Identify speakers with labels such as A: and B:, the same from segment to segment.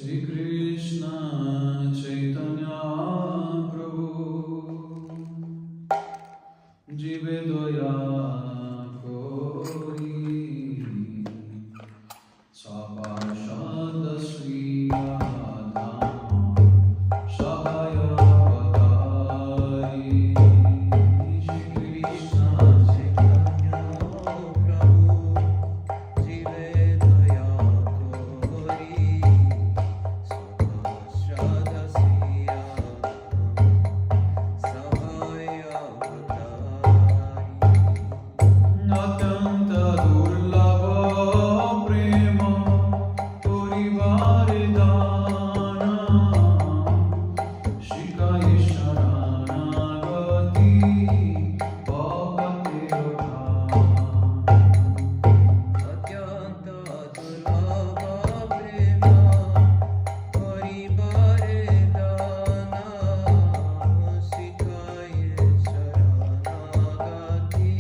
A: Shri Krishna Chaitanya Prabhu Jive Doya Kori Saparshad Sri Radha Shabaya Patari Shri Krishna Chaitanya Prabhu Jive Doya Kori Saparshad Sri Radha Shabaya Atanta durlabha prema purivare dana shikaye sharanagati bhavate Atyanta durlabha prema purivare dana shikaye sharanagati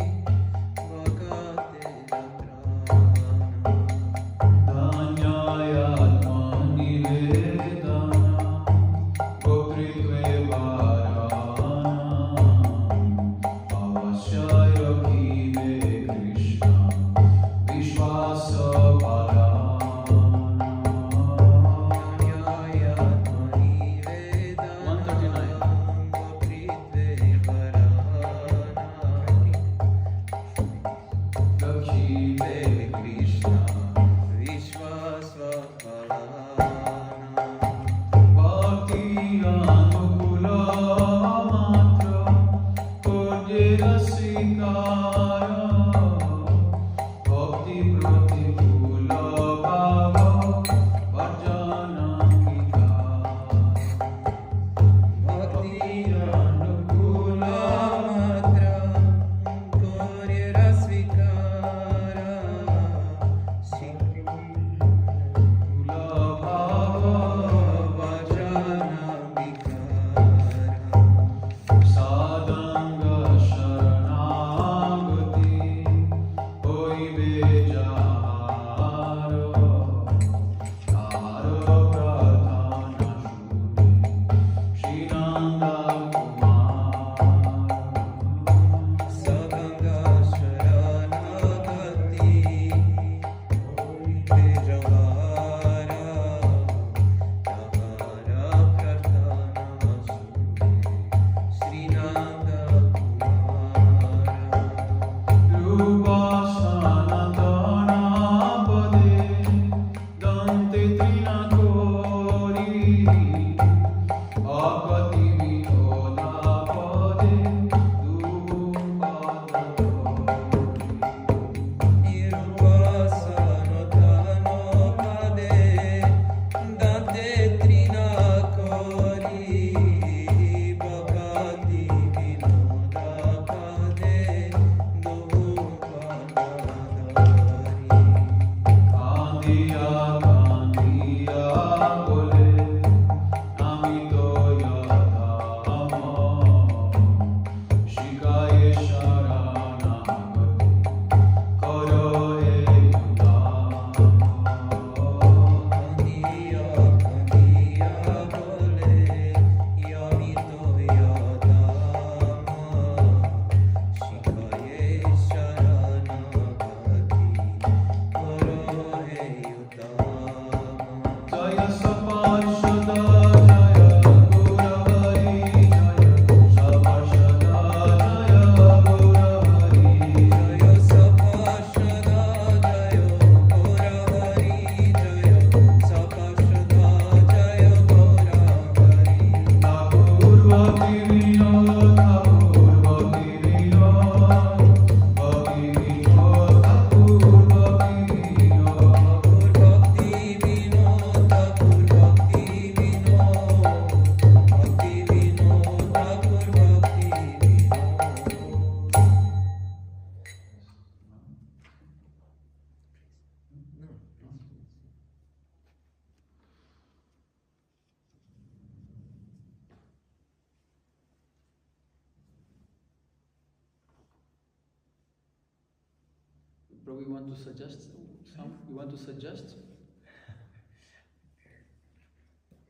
B: Prabhu, you want to suggest some? You want to suggest?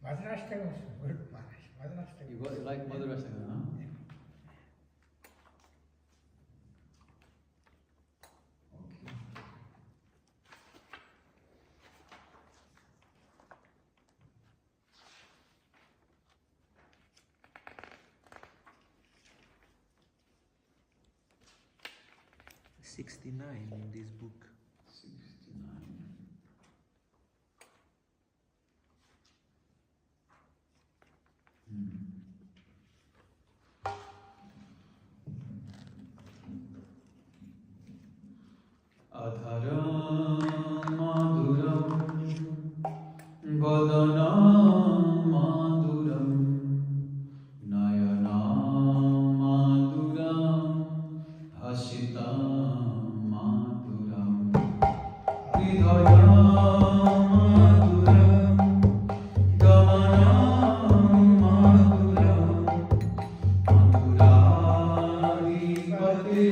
B: Madhurashtaka was good, Maharaj. Madhurashtaka.
C: You like Madhurashtaka, huh?
B: Yeah.
C: Okay.
A: $69 in this book.
C: 69. Adharam madhuram vadanam madhuram nayanam madhuram hasitam madhuram hridayam madhuram gamanam madhuram madhuradipate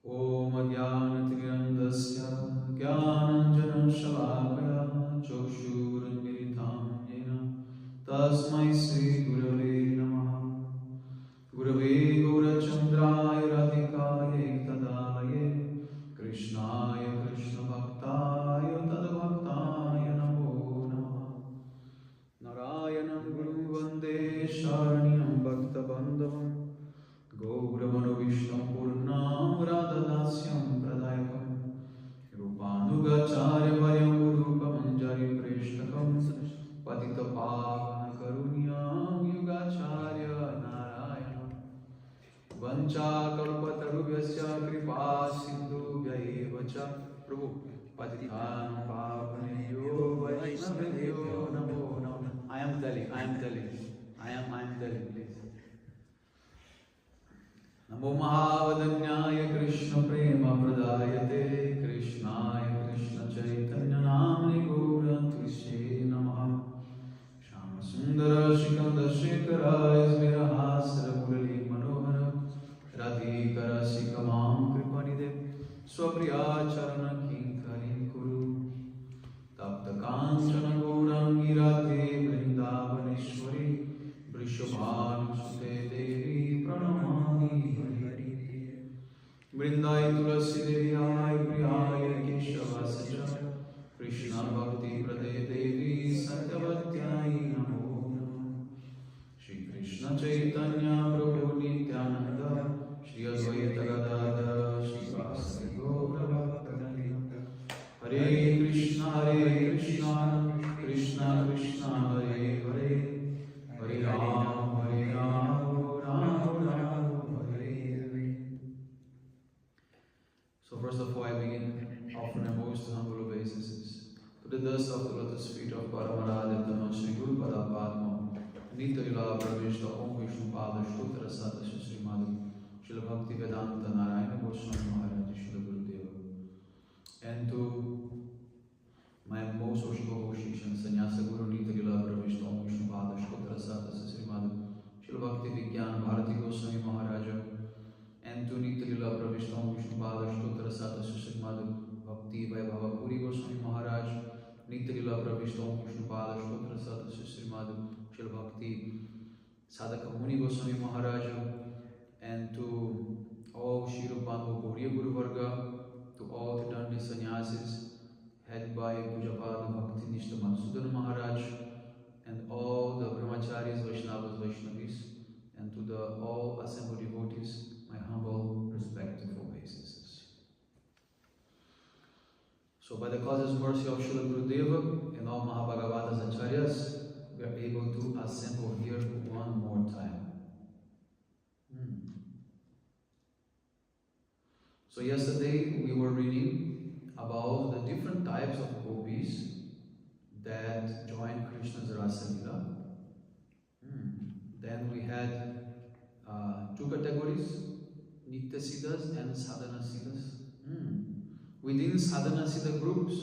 C: Om Adhyanatirandasya Jnananjana-shalakaya Chakshurunmilitam Yena Tasmai Sri Gurave Namaha Gurave Gaurachandraya Radhikaye Tadalaye Krishnaya Krishna Bhaktaya Tadbhaktaya Namo Namaha Narayanam Guru Vande Sharanyam Bhakta Bandhavam Gauravano Vishnam Purnam Radhadasyam Pradayakam Rupanugacharya Varyam Rupamanjari Preshtakam Patita Pavana Karunyam Yugacharya Narayana Vancha Kalpatarubhyasya Kripa Sindhubhya Evacha Prabhu Patitan Pavanebhyo Vaishnavebhyo Namo Namo. I am telling, please. Namo Mahavadanyaya Krishna Prema Pradayate Krishnaya Krishna Chaitanya Namani Gaurantushye Namaha Shama Sundara Shikanda Shekara Ismirahasra Murali Manohara Radhikara Sikamam Kripanide Swapriya Charana Kinkarin Kuru Tapta Kanchana Gaurangi Radhe Vrindavaneshwari Vrishabhanu Sute Devi Pranamami Vrindai Tulasi Deviyai Priyai Keshavasya Krishna Bhakti Prade Devi Satyavatyai Namo Namo Shri Krishna Chaitanya Prabhu Nityananda Shri Advaita Gadadhara Shri Vasari Gaura Bhakta Hare Krishna Krishna Krishna Hare Hare Hare Ram Ram Hare Hare. So first of all, I begin offering my most humble obeisances to the dust of the lotus feet of Paramaradha Shri Guru Pada Padma Nitya Lila Pravishta Om Vishnu Pada Shtotra Sata Srimad Srila Bhaktivedanta Narayana Goswami Maharaj Srila Gurudeva, and to my most worshipful Hoshish and Sannyasa Guru Nitya Lila Pravishta Om Vishnu Pada Shtotra Sata Srimad Srila Bhakti Vigyan Bharati Goswami Maharaja, and to Nitya Lila Pravishta Om Vishnu Pada Shtotra Sata Srimad Bhakti Vaibhava Puri Goswami Maharaj, Nitya Lila Pravishta Om Vishnu Pada Shtotra Sata Srimad Srila Bhakti Sadhaka Muni Goswami Maharaj, and to all Shri Rupango Gauriya Guru Varga, to all Tridandi Sannyasis, headed by Pujapada Bhakti Nishta Madhusudan Maharaj, and all the Brahmacharis, Vaishnavas, Vaishnavis, and to the all assembled devotees, my humble, respectful obeisances. So by the causeless mercy of Srila Gurudeva and all Mahabhagavatas Acharyas, we are able to assemble here one more time. So yesterday we were reading about the different types of gopis that joined Krishna's Rasa Leela. Then we had two categories, Nitya Siddhas and Sadhana Siddhas. Within Sadhana Siddha groups,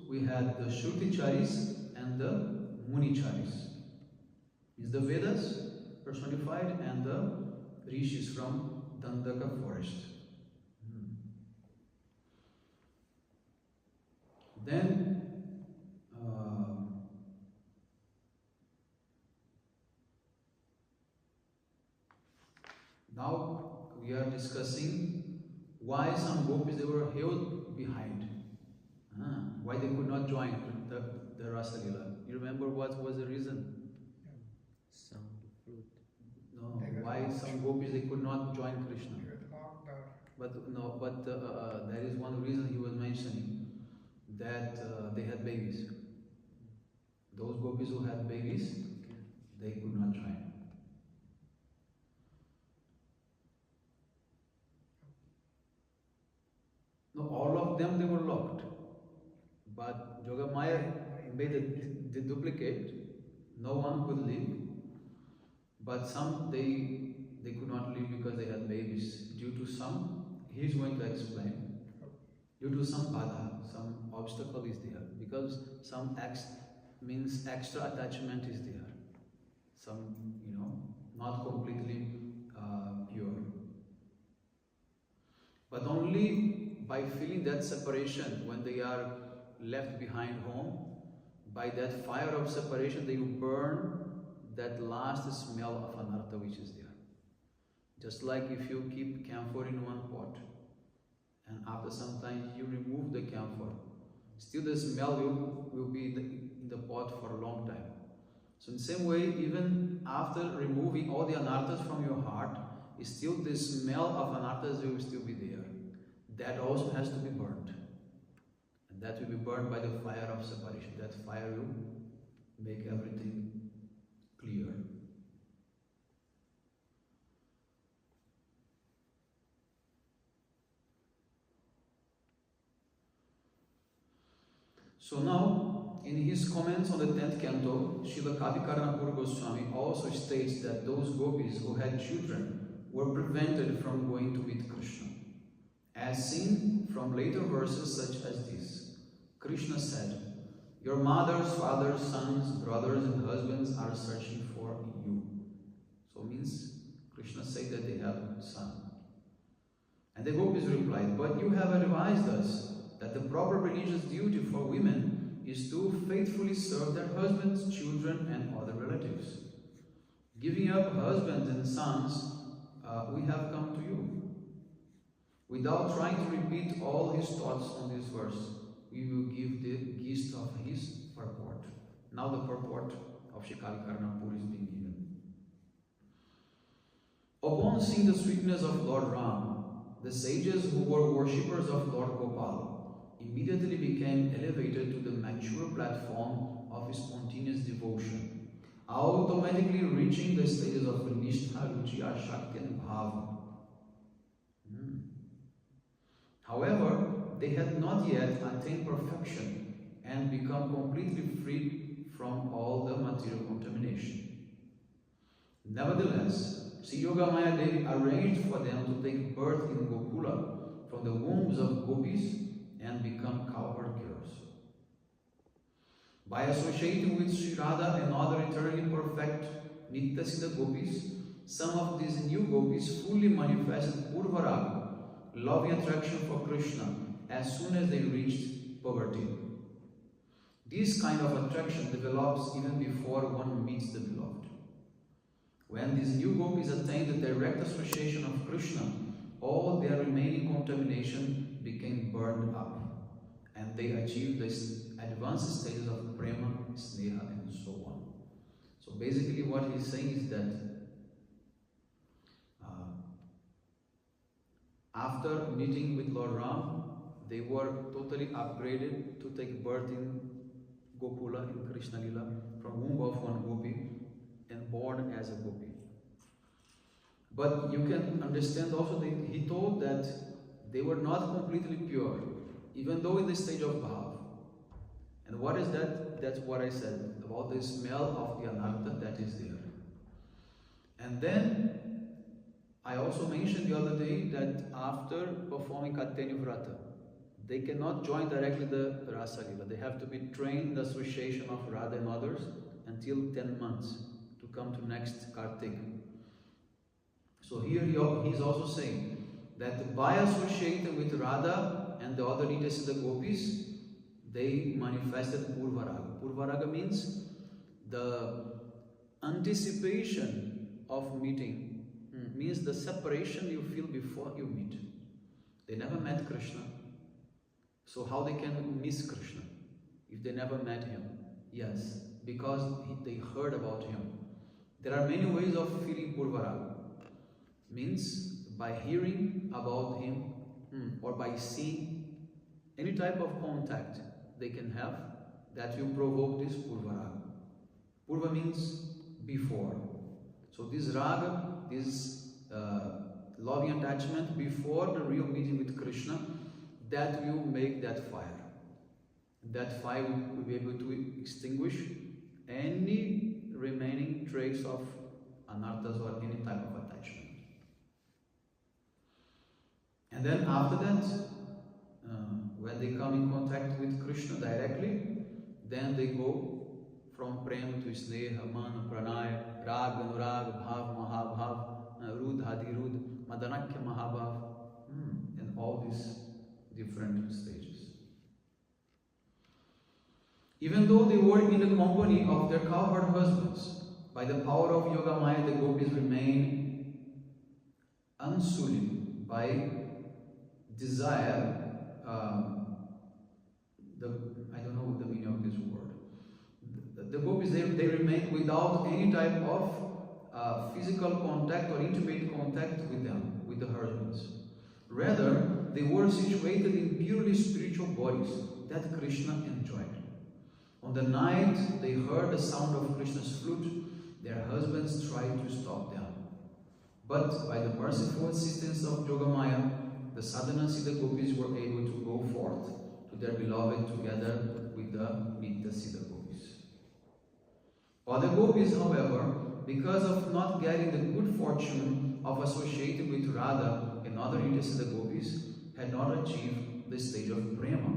C: we had the Shruti-charis and the Muni-charis. Is the Vedas personified and the Rishis from Dandaka forest. Then now we are discussing why some gopis they were held behind. Why they could not join the Rasa Leela. You remember what was the reason?
D: Sound fruit.
C: No, why some gopis they could not join Krishna? But there is one reason he was mentioning, that they had babies. Those gopis who had babies, they could not join. No, all of them they were locked. But Jogamaya made the duplicate. No one could leave. But some they could not leave because they had babies. Due to some, he is going to explain. Due to some bada, some obstacle is there. Because some means extra attachment is there. Some, not completely pure. But only by feeling that separation when they are left behind home, by that fire of separation, they will burn that last smell of anartha which is there. Just like if you keep camphor in one pot, and after some time you remove the camphor, still the smell will be in the pot for a long time. So in the same way, even after removing all the anarthas from your heart, still the smell of anarthas will still be there. That also has to be burned. And that will be burned by the fire of separation. That fire will make everything clear. So now, in his comments on the 10th canto, Srila Kavikarnapur Goswami also states that those gopis who had children were prevented from going to meet Krishna. As seen from later verses such as this, Krishna said, "Your mothers, fathers, sons, brothers and husbands are searching for you." So means Krishna said that they have a son. And the gopis replied, "But you have advised us that the proper religious duty for women is to faithfully serve their husbands, children and other relatives. Giving up husbands and sons, we have come to you." Without trying to repeat all his thoughts on this verse, we will give the gist of his purport. Now the purport of Shikali Karnapur is being given. Upon seeing the sweetness of Lord Ram, the sages who were worshippers of Lord Gopal immediately became elevated to the mature platform of spontaneous devotion, automatically reaching the stages of Nishtha, Ruchi, Ashakti and Bhava. However, they had not yet attained perfection and become completely free from all the material contamination. Nevertheless, Sri Yogamaya Devi arranged for them to take birth in Gokula from the wombs of gopis and become cowherd girls. By associating with Sri Radha and other eternally perfect Nityasiddha gopis, some of these new gopis fully manifested Purvaraga, loving attraction for Krishna, as soon as they reached puberty. This kind of attraction develops even before one meets the beloved. When these new gopis attain the direct association of Krishna, all their remaining contamination became burned up, and they achieved the advanced stages of prema, sneha, and so on. So basically what he's saying is that after meeting with Lord Ram, they were totally upgraded to take birth in Gokula, in Krishna Lila, from womb of one gopi and born as a gopi. But you can understand also that he told that they were not completely pure, even though in the stage of bhav. And what is that? That's what I said about the smell of the anartha that is there. And then I also mentioned the other day that after performing Kateni Vrata, they cannot join directly the Rasa Lila. They have to be trained in the association of Radha and others until 10 months to come to next Kartik. So here he's also saying that by associating with Radha and the other Nityasiddha gopis, they manifested Purvaraga. Purvaraga means the anticipation of meeting, means the separation you feel before you meet. They never met Krishna, so how they can miss Krishna if they never met him? Yes, because they heard about him. There are many ways of feeling Purvaraga. Means by hearing about him or by seeing any type of contact they can have that will provoke this Purvaraga. Purva means before. So this raga, this loving attachment before the real meeting with Krishna, that will make that fire. That fire will be able to extinguish any remaining trace of anarthas or any type of attachment. And then after that, when they come in contact with Krishna directly, then they go from prema to sneha, mana, pranaya, rag, anurag, bhav, mahabhav, rudh, adirudh, madanakya, mahabhav, and all different stages. Even though they were in the company of their cowherd husbands, by the power of Yoga Maya, the gopis remain unsullied by desire. I don't know the meaning of this word. The gopis, they remain without any type of physical contact or intimate contact with them, with the husbands. Rather, they were situated in purely spiritual bodies that Krishna enjoyed. On the night they heard the sound of Krishna's flute, their husbands tried to stop them. But by the merciful assistance of Yogamaya, the sadhana Siddha gopis were able to go forth to their beloved together with the Nitya Siddha gopis. Other gopis, however, because of not getting the good fortune of associating with Radha and other Nitya Siddha gopis, had not achieved the stage of prema,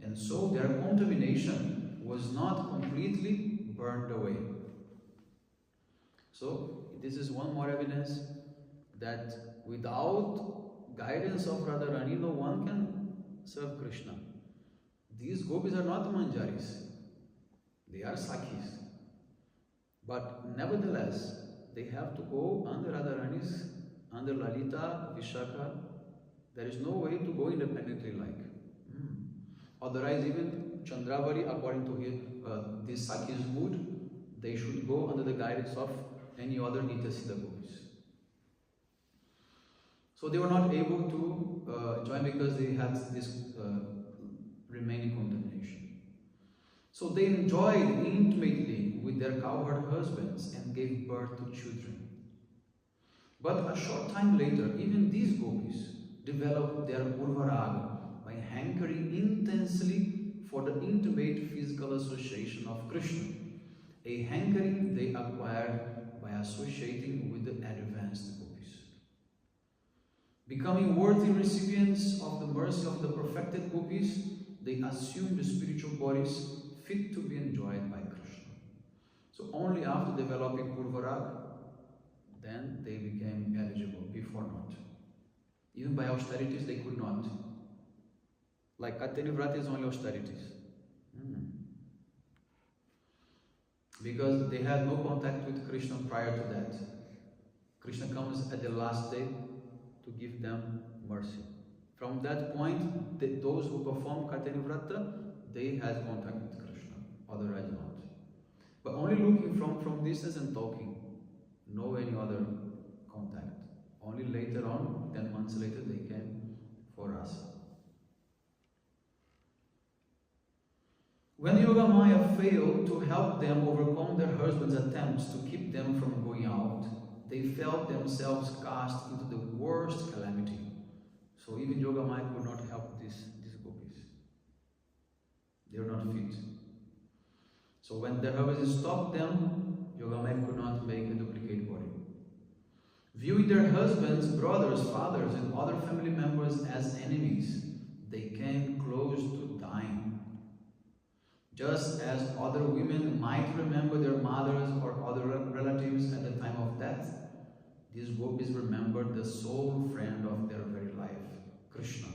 C: and so their contamination was not completely burned away. So, this is one more evidence that without guidance of Radharani, no one can serve Krishna. These gopis are not manjaris, they are sakhis. But nevertheless, they have to go under Radharani's, under Lalita, Vishakha. There is no way to go independently like. Otherwise, even Chandravari, according to this Sakhi's mood, they should go under the guidance of any other Nitya Siddha gopis. So they were not able to join because they had this remaining contamination. So they enjoyed intimately with their cowherd husbands and gave birth to children. But a short time later, even these gopis developed their urvaraga by hankering intensely for the intimate physical association of Krishna, a hankering they acquired by associating with the advanced gopis. Becoming worthy recipients of the mercy of the perfected gopis, they assumed the spiritual bodies fit to be enjoyed by Krishna. So only after developing Purvarag, then they became eligible, before not. Even by austerities they could not. Like Katha is only austerities. Because they had no contact with Krishna prior to that. Krishna comes at the last day to give them mercy. From that point, those who perform Katha, they had contact with Krishna, otherwise not. But only looking from distance and talking, no any other contact. Only later on, 10 months later, they came for rasa. When Yogamaya failed to help them overcome their husbands' attempts to keep them from going out, they felt themselves cast into the worst calamity. So even Yogamaya could not help these gopis. They were not fit. So when their husbands stopped them, Yogamaya could not make a duplicate body. Viewing their husbands, brothers, fathers, and other family members as enemies, they came close to dying. Just as other women might remember their mothers or other relatives at the time of death, these gopis remembered the sole friend of their very life, Krishna,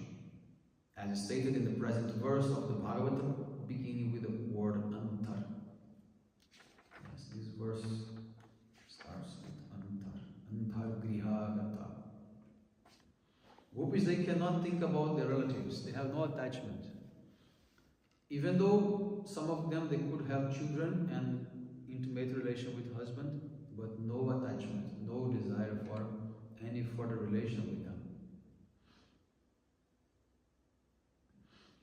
C: as stated in the present verse of the Bhagavatam, beginning with the word Antar. Yes, this verse starts with Antar. Antar Griha Gata. Gopis, they cannot think about their relatives. They have no attachment. Even though some of them, they could have children and intimate relation with husband, but no attachment, no desire for any further relation with them.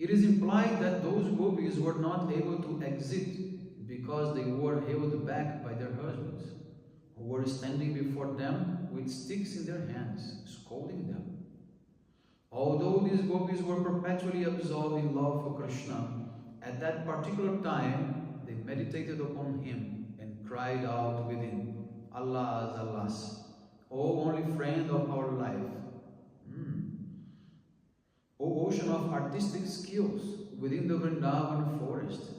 C: It is implied that those gopis were not able to exit because they were held back by their husbands, who were standing before them with sticks in their hands, scolding them. Although these gopis were perpetually absorbed in love for Krishna, at that particular time, they meditated upon him and cried out within, Allahs, Allahs, O only friend of our life, O ocean of artistic skills within the Vrindavan forest,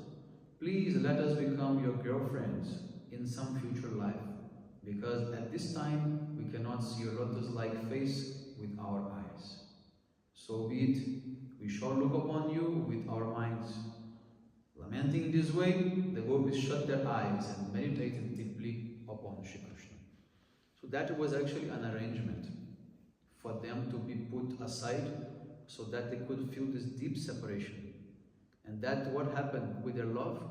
C: please let us become your girlfriends in some future life, because at this time we cannot see your lotus-like face with our eyes. So be it, We shall look upon you with our minds. Lamenting in this way, the gopis shut their eyes and meditated deeply upon Shri Krishna. So that was actually an arrangement for them to be put aside so that they could feel this deep separation. And that what happened with their love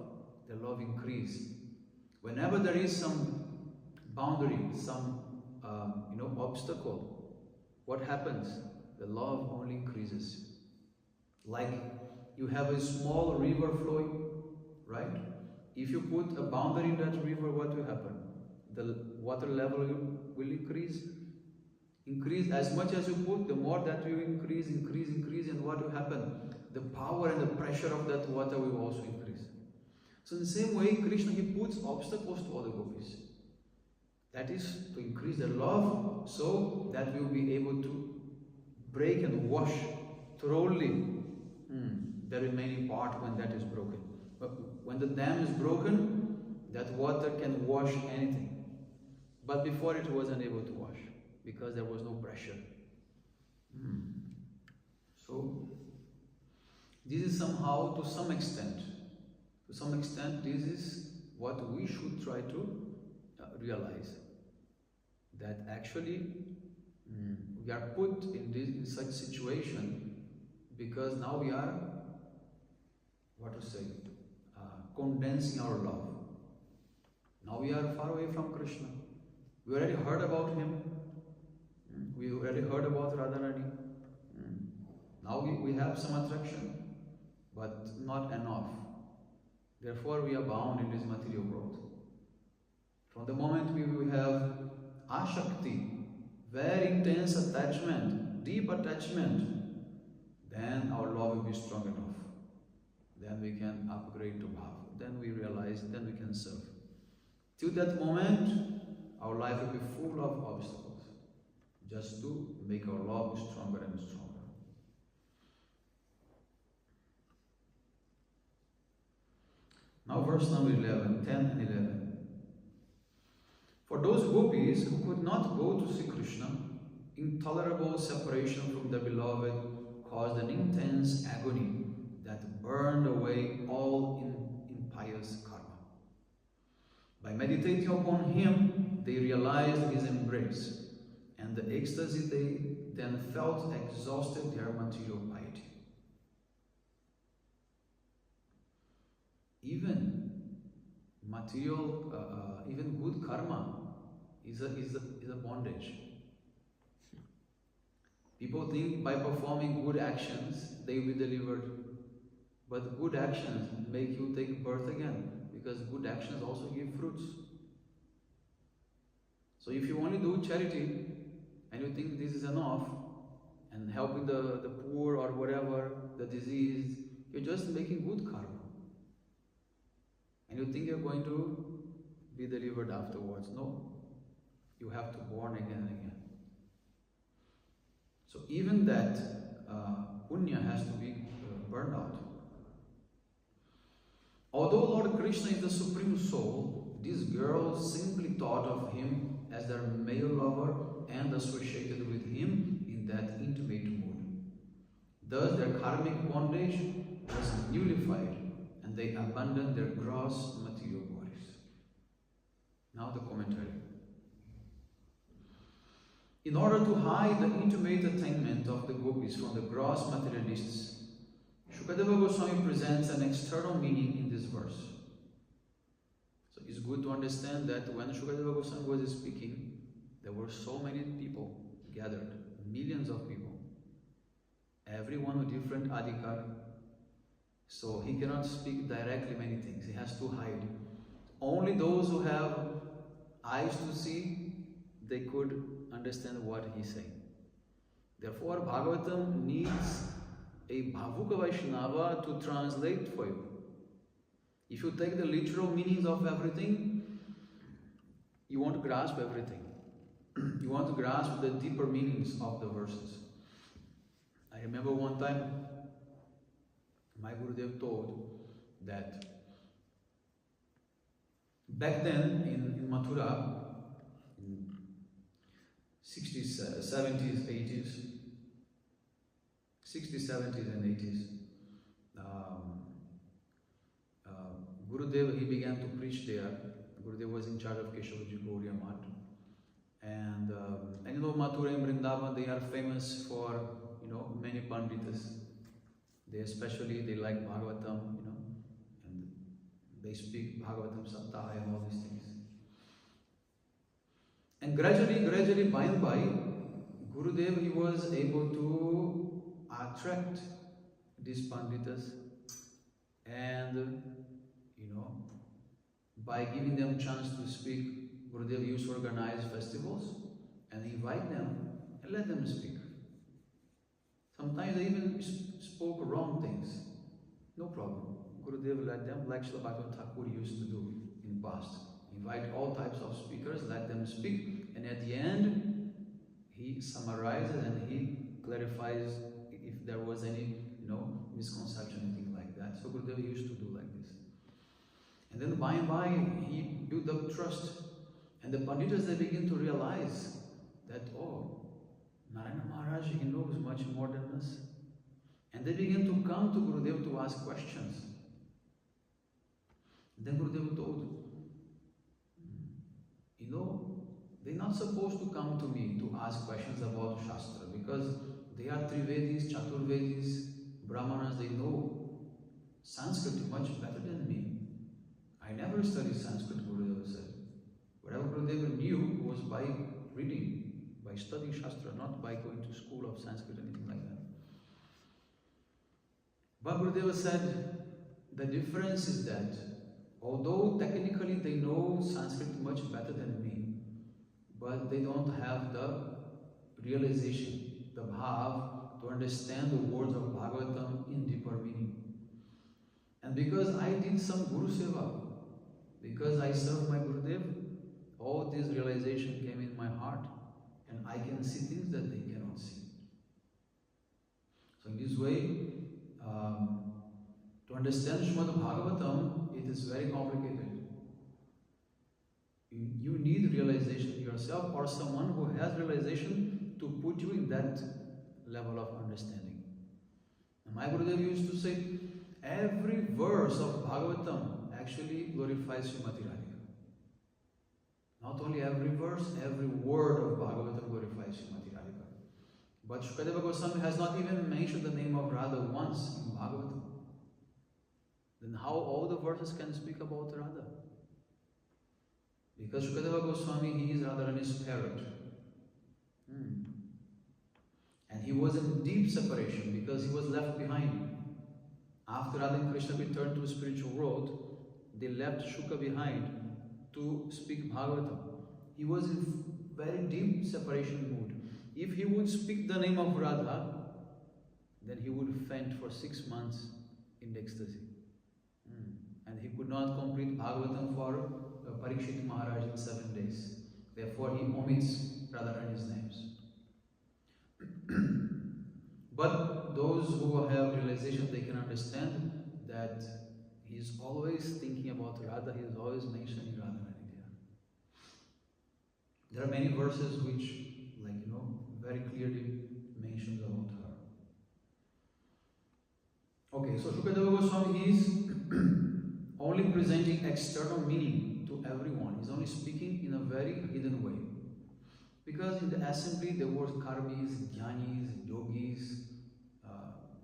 C: increased. Whenever there is some boundary, some obstacle, what happens? The love only increases. Like you have a small river flowing, right? If you put a boundary in that river, what will happen? The water level will increase. Increase as much as you put, the more that will increase, and what will happen? The power and the pressure of that water will also increase. So in the same way, Krishna, he puts obstacles to all the gopis. That is to increase their love, so that we will be able to break and wash thoroughly the remaining part when that is broken. But when the dam is broken, that water can wash anything. But before it wasn't able to wash, because there was no pressure. So, this is somehow, to some extent, this is what we should try to realize. That actually, we are put in such situation because now we are, condensing our love. Now we are far away from Krishna. We already heard about him. We already heard about Radharani. Now we have some attraction, but not enough. Therefore we are bound in this material world. From the moment we will have ashakti, very intense attachment, deep attachment, then our love will be strong enough. Then we can upgrade to bhava. Then we realize, then we can serve. Till that moment, our life will be full of obstacles, just to make our love stronger and stronger. Now verse number 11, 10 and 11. For those gopis who could not go to see Krishna, intolerable separation from the beloved caused an intense agony that burned away all impious karma. By meditating upon him, they realized his embrace, and the ecstasy they then felt exhausted their material piety. Even even good karma is a bondage. People think by performing good actions they will be delivered, but good actions make you take birth again, because good actions also give fruits. So if you only do charity and you think this is enough, and helping the poor or whatever, the diseased, you're just making good karma. And you think you're going to be delivered afterwards. No. You have to born again and again. So even that punya has to be burned out. Although Lord Krishna is the Supreme Soul, these girls simply thought of him as their male lover and associated with him in that intimate mood. Thus their karmic bondage was nullified, and they abandoned their gross material bodies. Now the commentary. In order to hide the intimate attainment of the gopis from the gross materialists, Shukadeva Goswami presents an external meaning in this verse. So it's good to understand that when Shukadeva Goswami was speaking, there were so many people gathered, millions of people, everyone with different adhikar. So he cannot speak directly many things, he has to hide. Only those who have eyes to see, they could understand what he's saying. Therefore, Bhagavatam needs a Bhavuka Vaishnava to translate for you. If you take the literal meanings of everything, you won't grasp everything. You want to grasp the deeper meanings of the verses. I remember one time, my Gurudev told that back then in Mathura, in 60s, 70s, 80s, 60s, 60s, 70s and 80s, Gurudev, he began to preach there. Gurudev was in charge of Keshavaji Gauriya Math. And you know, Mathura and Vrindavan, they are famous for, you know, many Panditas. They like Bhagavatam, you know, and they speak Bhagavatam Saptaha and all these things. And gradually, by and by, Gurudev, he was able to attract these Panditas, and, you know, by giving them chance to speak, Gurudev used to organize festivals and invite them and let them speak. Sometimes they even spoke wrong things. No problem. Gurudev let them, like Srila Bhaktivedanta Thakur used to do in the past. Invite all types of speakers, let them speak, and at the end, he summarizes and he clarifies if there was any, you know, misconception, anything like that. So Gurudev used to do like this. And then by and by, he built up trust. And the Panditas, they begin to realize that, oh, Narayana Maharaj, he knows much more than us. And they begin to come to Gurudev to ask questions. Then Gurudev told, you know, they're not supposed to come to me to ask questions about Shastra, because they are Trivedis, Chaturvedis, Brahmanas, they know Sanskrit much better than me. I never studied Sanskrit, Gurudev said. Whatever Gurudev knew was by reading, by studying Shastra, not by going to school of Sanskrit or anything like that. But Gurudev said, the difference is that, although technically they know Sanskrit much better than me, but they don't have the realization, the bhav, to understand the words of Bhagavatam in deeper meaning. And because I did some Guru Seva, because I served my Gurudev, all this realization came in my heart, and I can see things that they cannot see. So in this way, to understand Srimad Bhagavatam, it is very complicated. You need realization yourself, or someone who has realization to put you in that level of understanding. And my Gurudev used to say, every verse of Bhagavatam actually glorifies Srimati Radhika. Not only every verse, every word of Bhagavatam glorifies Srimati Radhika. But Shukadeva Goswami has not even mentioned the name of Radha once in Bhagavatam. Then how all the verses can speak about Radha? Because Shukadeva Goswami, he is Radharani's parent. And he was in deep separation because he was left behind. After Radha and Krishna returned to the spiritual world, they left Shuka behind to speak Bhagavatam. He was in very deep separation mood. If he would speak the name of Radha, then he would faint for 6 months in ecstasy. And he could not complete Bhagavatam for Parikshit Maharaj in 7 days. Therefore, he omits Radharani's names. But those who have realization, they can understand that he is always thinking about Radha, he is always mentioning Radharani there. There are many verses which, like, you know, very clearly mentions about her. Okay, so Shukadeva Goswami is only presenting external meaning to everyone. He's only speaking in a very hidden way. Because in the assembly there were karmis, jnanis, yogis,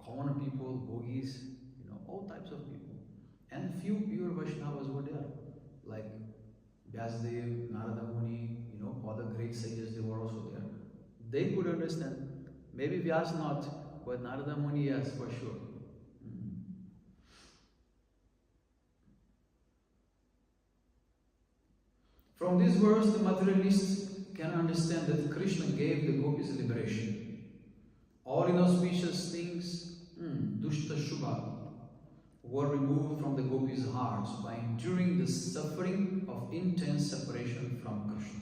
C: common people, bhogis, you know, all types of people. And few pure Vaishnavas were there, like Vyasadev, Narada Muni, you know, other great sages, they were also there. They could understand. Maybe Vyas not, but Narada Muni, yes, for sure. From this verse, the materialists can understand that Krishna gave the gopis liberation. All inauspicious things, dushta shubha, were removed from the gopis' hearts by enduring the suffering of intense separation from Krishna.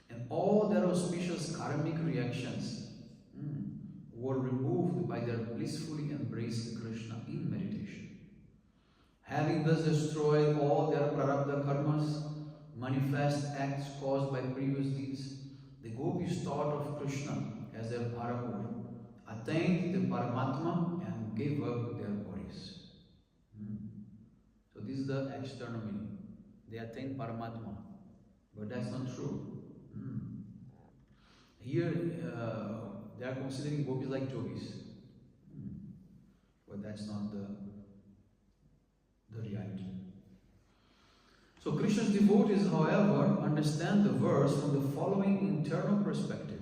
C: And all their auspicious karmic reactions were removed by their blissfully embracing Krishna in meditation. Having thus destroyed all their prarabdha karmas, manifest acts caused by previous deeds, the gopis thought of Krishna as their Bharamur, attained the Paramatma and gave up their bodies. So this is the external meaning. They attained Paramatma, but that's not true. Here they are considering gopis like yogis, but that's not the reality. So Krishna's devotees, however, understand the verse from the following internal perspective.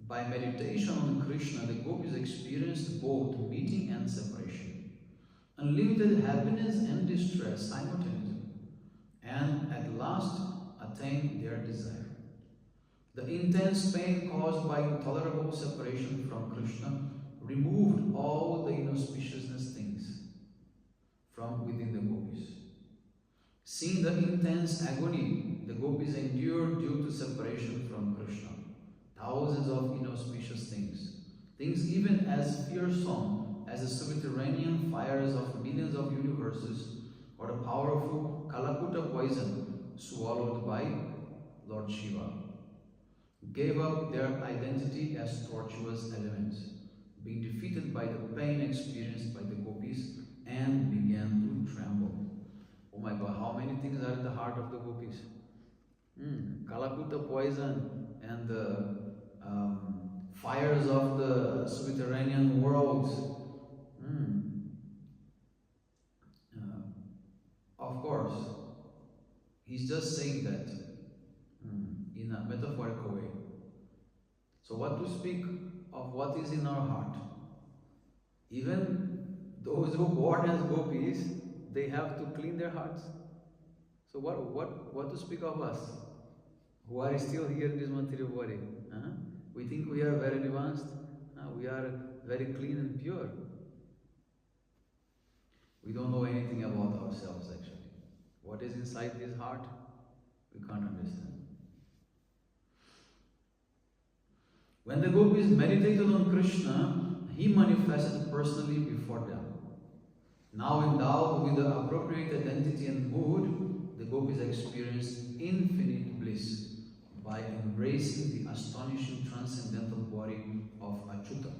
C: By meditation on Krishna, the gopis experienced both meeting and separation, unlimited happiness and distress simultaneously, and at last attained their desire. The intense pain caused by intolerable separation from Krishna removed all the inauspiciousness things from within the gopis. Seeing the intense agony the gopis endured due to separation from Krishna, thousands of inauspicious things even as fearsome as the subterranean fires of millions of universes or the powerful Kalakuta poison swallowed by Lord Shiva, gave up their identity as tortuous elements, being defeated by the pain experienced by the gopis, and began to tremble. Oh my God, how many things are in the heart of the gopis? Kalakuta poison and the fires of the subterranean worlds. Of course, he's just saying that in a metaphorical way. So what to speak of what is in our heart? Even those who born as gopis, they have to clean their hearts. So what to speak of us, who are still here in this material body? We think we are very advanced, we are very clean and pure. We don't know anything about ourselves actually. What is inside this heart, we can't understand. When the gopis meditated on Krishna, he manifested personally before them. Now endowed with the appropriate identity and mood, the gopis experienced infinite bliss by embracing the astonishing transcendental body of Achyuta,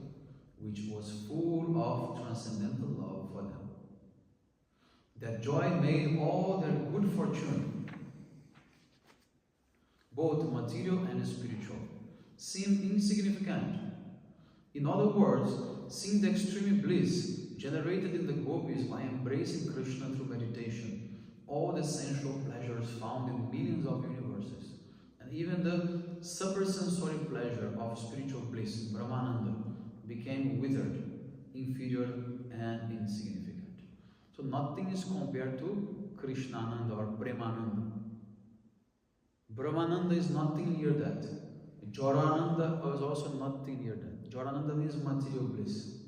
C: which was full of transcendental love for them. That joy made all their good fortune, both material and spiritual, seem insignificant. In other words, seeing the extreme bliss generated in the gopis by embracing Krishna through meditation, all the sensual pleasures found in millions of universes, and even the supersensory pleasure of spiritual bliss, Brahmananda, became withered, inferior, and insignificant. So nothing is compared to Krishnananda or Premananda. Brahmananda is nothing near that. Jorananda is also nothing near that. Jorananda means material bliss.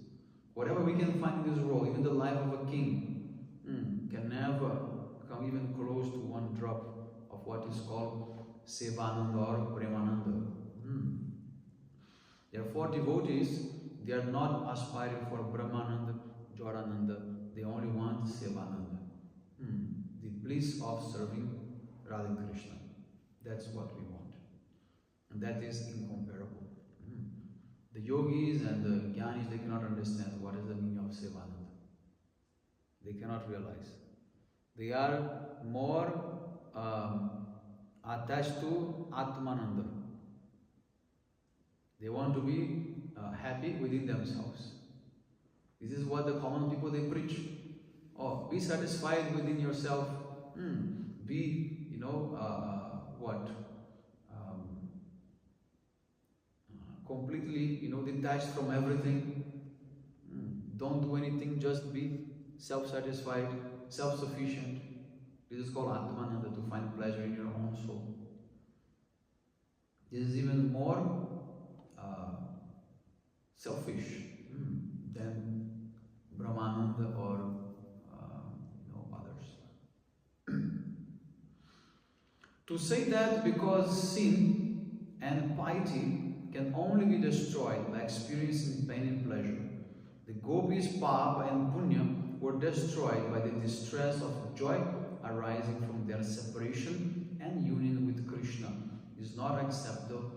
C: Whatever we can find in this world, even the life of a king, can never come even close to one drop of what is called Sevananda or Premananda. Therefore, devotees, they are not aspiring for Brahmananda, Jorananda, they only want Sevananda, the bliss of serving Radha Krishna. That's what we want. And that is incomparable. The yogis and the jnanis, they cannot understand what is the meaning of Sevananda. They cannot realize. They are more attached to Atmananda. They want to be happy within themselves. This is what the common people, they preach. Oh, be satisfied within yourself. Be, completely, detached from everything. Don't do anything, just be self-satisfied, self-sufficient. This is called Atmananda, to find pleasure in your own soul. This is even more selfish than Brahmananda or others. To say that because sin and piety can only be destroyed by experiencing pain and pleasure, the gopis' papa and punya were destroyed by the distress of joy arising from their separation and union with Krishna, is not acceptable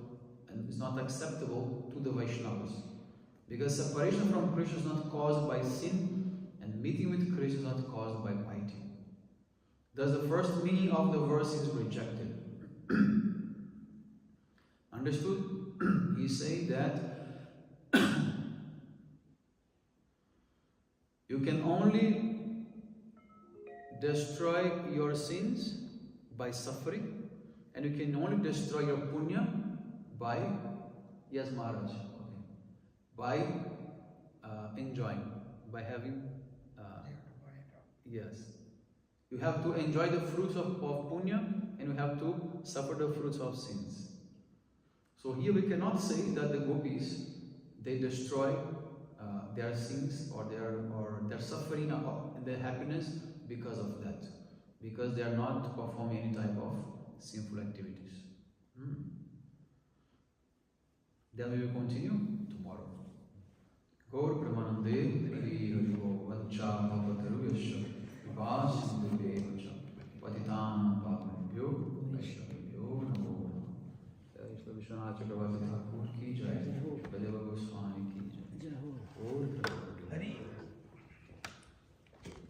C: to the Vaishnavas. Because separation from Krishna is not caused by sin, and meeting with Krishna is not caused by piety. Thus the first meaning of the verse is rejected. Understood? He said that you can only destroy your sins by suffering, and you can only destroy your punya by, yes Maharaj, okay, by enjoying, by having, yes. You have to enjoy the fruits of punya, and you have to suffer the fruits of sins. So here we cannot say that the gopis, they destroy their sins or their suffering and their happiness because of that, because they are not performing any type of sinful activities. Then we will continue tomorrow. Gaur Pramanande Hari Haribo Vancha Bhavataru Yasha Vipasindhu Devacha Patitam Pavanebhyo Vaishnavebhyo Namo Namo Vishwanath Chakravarti Thakur